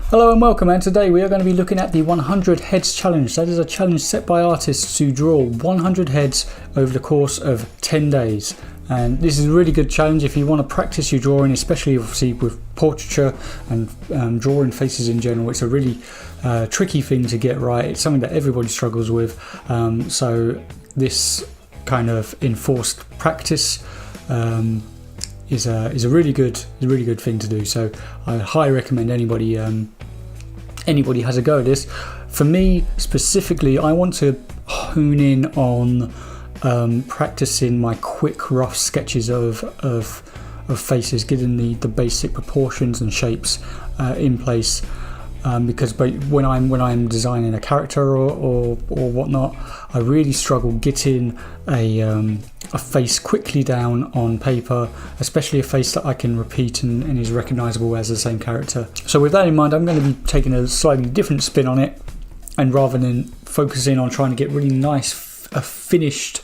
Hello and welcome, and today we are going to be looking at the 100 heads challenge. That is a challenge set by artists to draw 100 heads over the course of 10 days. And this is a really good challenge if you want to practice your drawing, especially obviously with portraiture and drawing faces in general. It's a really tricky thing to get right. It's something that everybody struggles with. So this kind of enforced practice is a really good thing to do. So I highly recommend anybody has a go at this. For me specifically, I want to hone in on practicing my quick rough sketches of faces, getting the basic proportions and shapes in place. Because when I'm designing a character or whatnot, I really struggle getting a face quickly down on paper, especially a face that I can repeat and is recognisable as the same character. So with that in mind, I'm going to be taking a slightly different spin on it, and rather than focusing on trying to get really nice a finished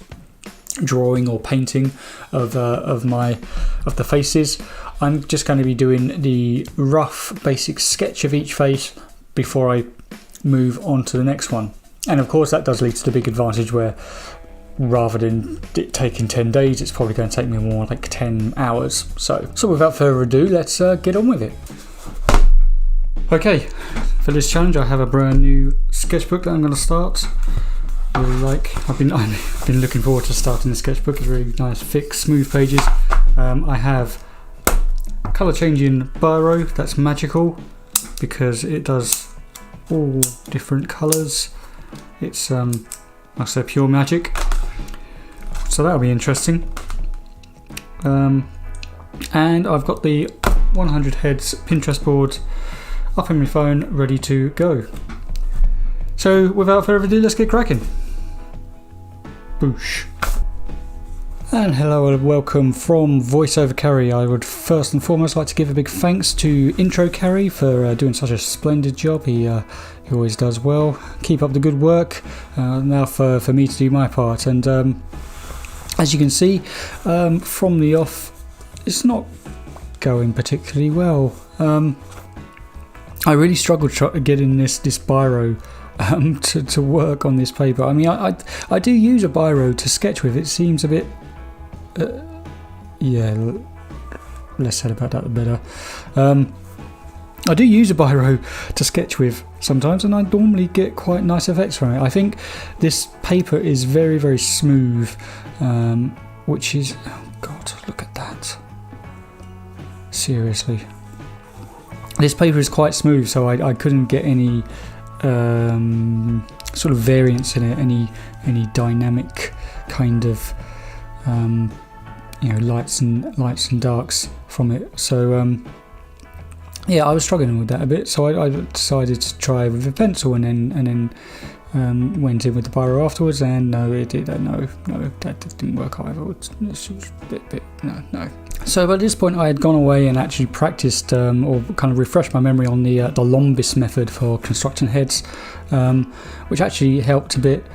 drawing or painting of the faces, I'm just going to be doing the rough basic sketch of each face before I move on to the next one. And of course that does lead to the big advantage where rather than it taking 10 days, it's probably going to take me more like 10 hours. So without further ado, let's get on with it. Okay, for this challenge I have a brand new sketchbook that I'm going to start. I've been looking forward to starting the sketchbook. It's really nice, thick, smooth pages. I have colour changing biro that's magical because it does all different colours. It's I say pure magic, so that'll be interesting. And I've got the 100 heads Pinterest board up on my phone ready to go. So without further ado, let's get cracking. Boosh. And hello and welcome from VoiceOver Carrie. I would first and foremost like to give a big thanks to Intro Carrie for doing such a splendid job. He always does well. Keep up the good work. Now for me to do my part. And as you can see from the off, it's not going particularly well. I really struggled getting this biro to work on this paper. I mean, I do use a biro to sketch with. It seems a bit less said about that the better. I do use a biro to sketch with sometimes, and I normally get quite nice effects from it. I think this paper is very, very smooth, which is, oh god, look at that. Seriously, this paper is quite smooth, so I couldn't get any sort of variance in it, any dynamic kind of lights and darks from it. So yeah, I was struggling with that a bit, so I decided to try with a pencil, and then went in with the biro afterwards, and no, that didn't work either. It's just a bit no. So by this point I had gone away and actually practiced or kind of refreshed my memory on the Lombis method for constructing heads, which actually helped a bit.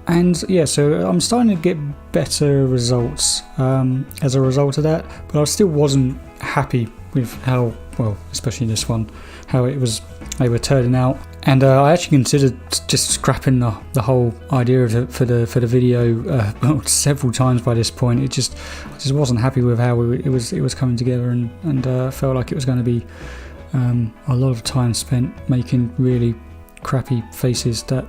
And yeah, so I'm starting to get better results as a result of that, but I still wasn't happy with how, well, especially this one, how they were turning out. And I actually considered just scrapping the whole idea of it for the video several times by this point. I just wasn't happy with how it was coming together, and felt like it was going to be a lot of time spent making really crappy faces that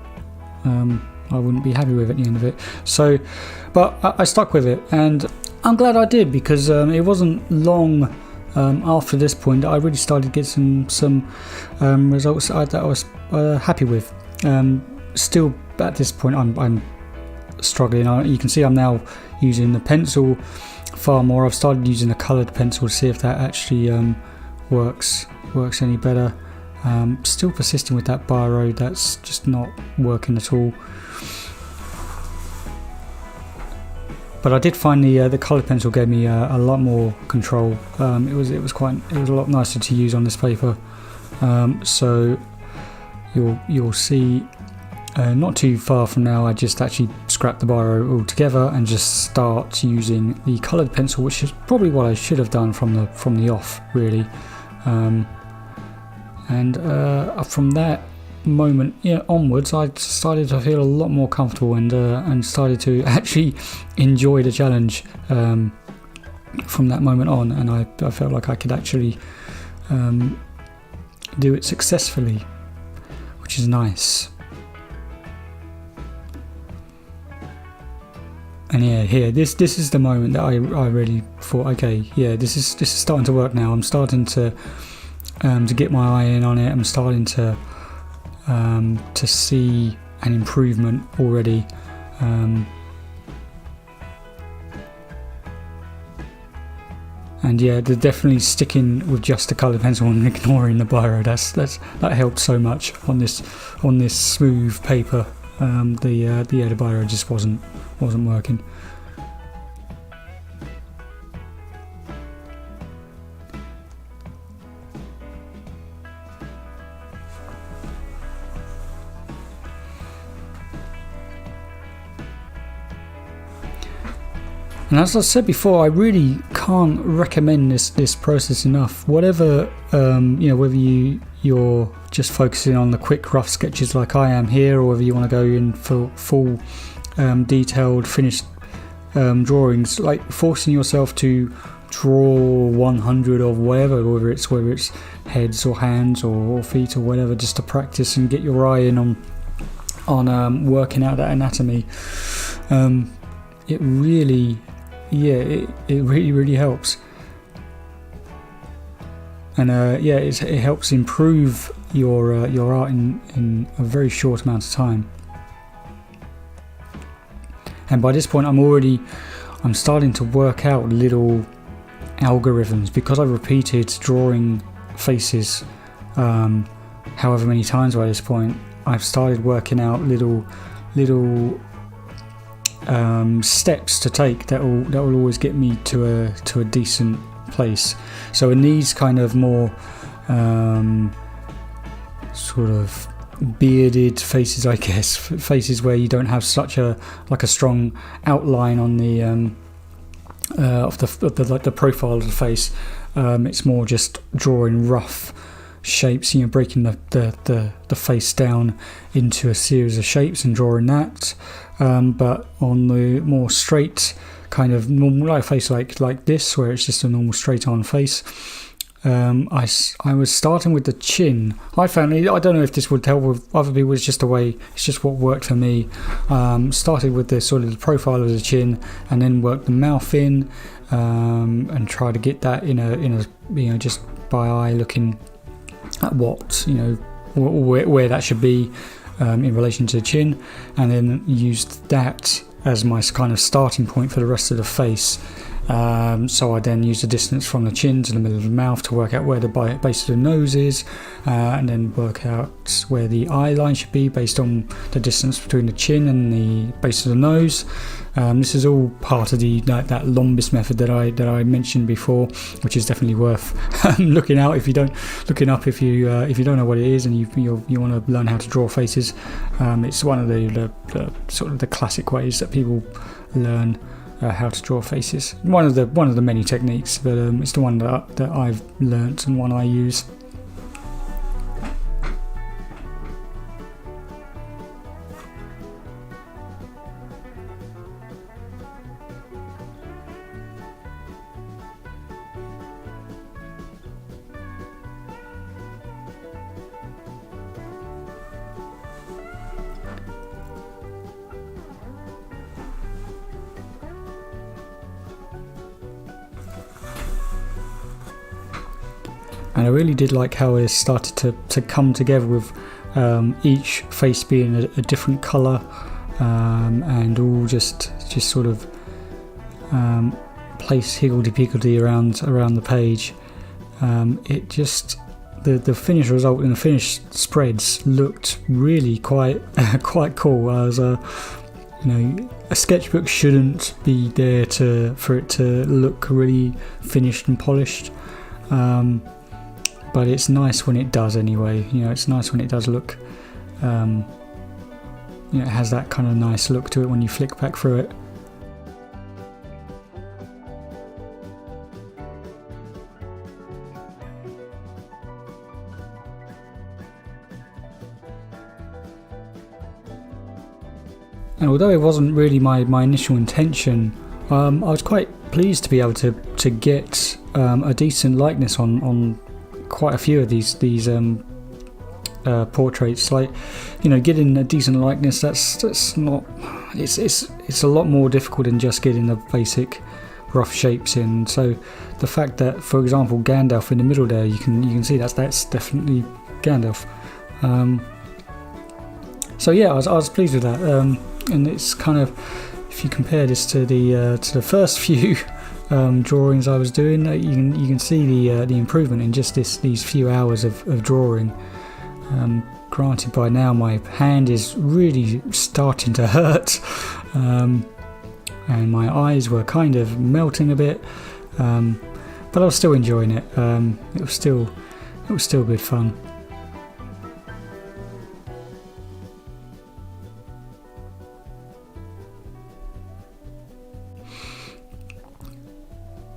I wouldn't be happy with at the end of it. So, but I stuck with it, and I'm glad I did, because it wasn't long after this point that I really started to get some results that I was happy with. Still at this point I'm struggling. You can see I'm now using the pencil far more. I've started using a coloured pencil to see if that actually works any better. Still persisting with that biro, that's just not working at all. But I did find the coloured pencil gave me a lot more control. It was a lot nicer to use on this paper. So you'll see not too far from now, I just actually scrapped the biro altogether and just start using the coloured pencil, which is probably what I should have done from the off, really. And from that moment onwards, I started to feel a lot more comfortable and started to actually enjoy the challenge from that moment on, and I felt like I could actually do it successfully, which is nice. And here, this is the moment that I really thought, okay, yeah, this is starting to work now. I'm starting to get my eye in on it. I'm starting to see an improvement already. And yeah, they're definitely sticking with just the coloured pencil and ignoring the biro. That helped so much on this smooth paper. The biro just wasn't working. And as I said before, I really can't recommend this process enough. Whatever whether you're just focusing on the quick rough sketches like I am here, or whether you want to go in for full detailed finished drawings, like forcing yourself to draw 100 of whatever, whether it's heads or hands or feet or whatever, just to practice and get your eye in on working out that anatomy. It really helps. And it helps improve your art in a very short amount of time. And by this point, I'm starting to work out little algorithms, because I've repeated drawing faces however many times by this point. I've started working out little steps to take that will always get me to a decent place. So in these kind of more sort of bearded faces, I guess, faces where you don't have such a strong outline on the of the profile of the face, it's more just drawing rough shapes, breaking the face down into a series of shapes and drawing that. But on the more straight kind of normal, like a face like this, where it's just a normal straight on face, I was starting with the chin. I found, I don't know if this would help with other people, it's just what worked for me. Started with the sort of the profile of the chin, and then worked the mouth in, and try to get that in a just by eye, looking at what where that should be in relation to the chin, and then used that as my kind of starting point for the rest of the face. So I then used the distance from the chin to the middle of the mouth to work out where the base of the nose is, and then work out where the eye line should be based on the distance between the chin and the base of the nose. This is all part of that Lombus method that I mentioned before, which is definitely worth looking out if you don't know what it is and you want to learn how to draw faces. It's one of the sort of the classic ways that people learn how to draw faces. One of the many techniques, but it's the one that I've learnt and one I use. And I really did like how it started to come together with each face being a different colour, and all just sort of place higgledy-piggledy around the page. It just the finished result and the finished spreads looked really quite cool. As a sketchbook shouldn't be there for it to look really finished and polished. But it's nice when it does anyway. It's nice when it does look, it has that kind of nice look to it when you flick back through it. And although it wasn't really my initial intention, I was quite pleased to be able to get a decent likeness on quite a few of these portraits. Like, you know, getting a decent likeness, that's not, it's a lot more difficult than just getting the basic rough shapes in. So the fact that, for example, Gandalf in the middle there, you can see that's definitely Gandalf. So yeah, I was pleased with that, and it's kind of, if you compare this to the first few drawings I was doing, you can see the improvement in just these few hours of drawing. Granted, by now my hand is really starting to hurt, and my eyes were kind of melting a bit, but I was still enjoying it. It was still good fun.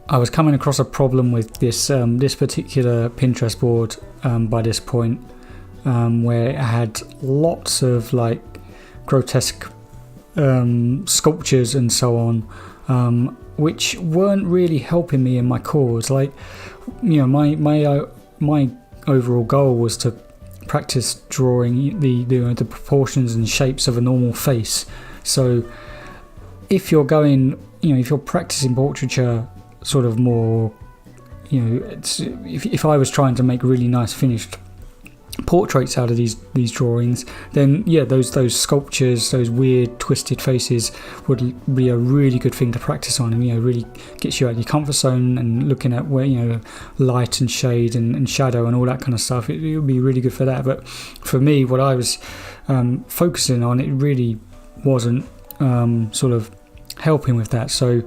I was coming across a problem with this particular Pinterest board by this point, where it had lots of like grotesque sculptures and so on, which weren't really helping me in my cause. Like, you know, my overall goal was to practice drawing the proportions and shapes of a normal face. So if you're practicing portraiture sort of more, you know, if I was trying to make really nice finished portraits out of these drawings, then yeah, those sculptures, those weird twisted faces would be a really good thing to practice on, and, you know, really gets you out of your comfort zone and looking at where, you know, light and shade and shadow and all that kind of stuff. It would be really good for that. But for me, what I was focusing on, it really wasn't sort of helping with that. So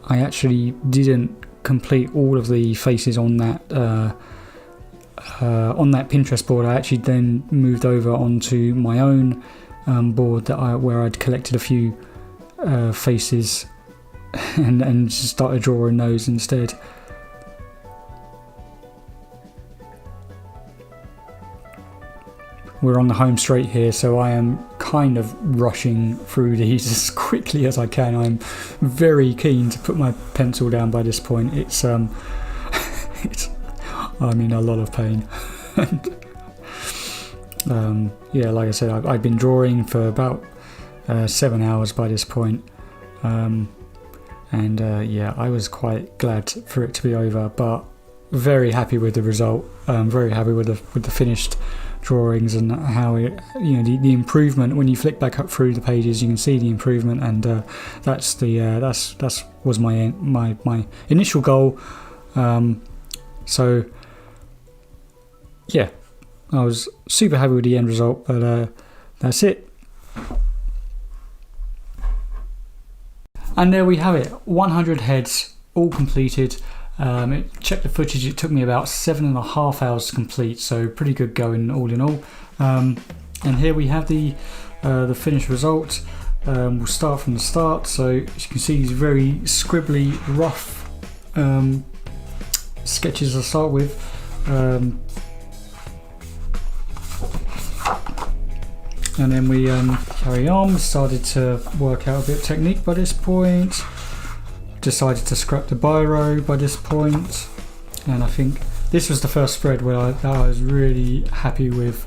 I actually didn't complete all of the faces on that Pinterest board. I actually then moved over onto my own board where I'd collected a few faces and just started drawing those instead. We're on the home straight here, so I am kind of rushing through these as quickly as I can. I'm very keen to put my pencil down by this point. It's I'm in a lot of pain. Yeah, like I said, I've been drawing for about 7 hours by this point, yeah, I was quite glad for it to be over, but very happy with the result. Very happy with the finished drawings and how it, you know, the improvement. When you flick back up through the pages, you can see the improvement, and that's was my initial goal. So yeah, I was super happy with the end result, but that's it. And there we have it, 100 heads all completed. Check the footage, it took me about 7.5 hours to complete, so pretty good going all in all. And here we have the finished result. We'll start from the start. So as you can see, these very scribbly, rough sketches to start with. And then we carry on. We started to work out a bit of technique by this point. Decided to scrap the biro by this point, and I think this was the first spread where I was really happy with.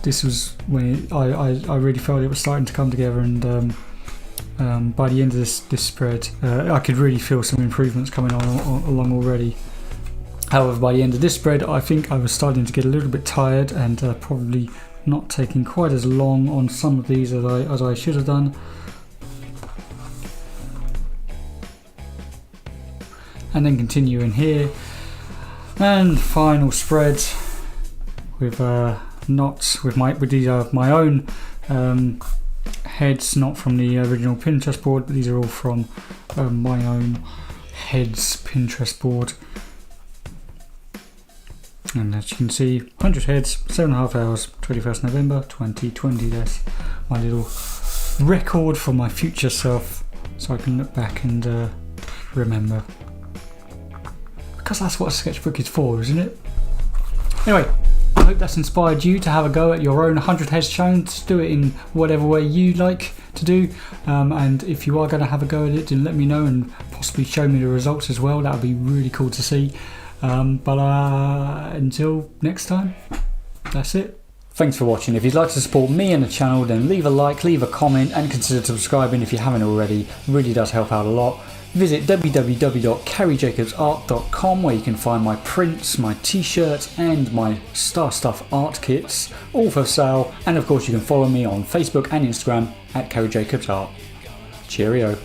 This was when I really felt it was starting to come together, and by the end of this spread, I could really feel some improvements coming along already. However, by the end of this spread, I think I was starting to get a little bit tired, and probably not taking quite as long on some of these as I should have done. And then continuing here, and final spread with knots with these are my own heads, not from the original Pinterest board, but these are all from my own heads Pinterest board. And as you can see, 100 heads, 7.5 hours, 21st November 2020. That's my little record for my future self, so I can look back and remember. Because that's what a sketchbook is for, isn't it? Anyway, I hope that's inspired you to have a go at your own 100 heads challenge. Do it in whatever way you like to do, and if you are going to have a go at it, then let me know and possibly show me the results as well. That would be really cool to see. But until next time, that's it. Thanks for watching. If you'd like to support me and the channel, then leave a like, leave a comment, and consider subscribing if you haven't already. It really does help out a lot. Visit www.carriejacobsart.com, where you can find my prints, my t-shirts and my Star Stuff art kits, all for sale. And of course you can follow me on Facebook and Instagram at Carrie Jacobs Art. Cheerio.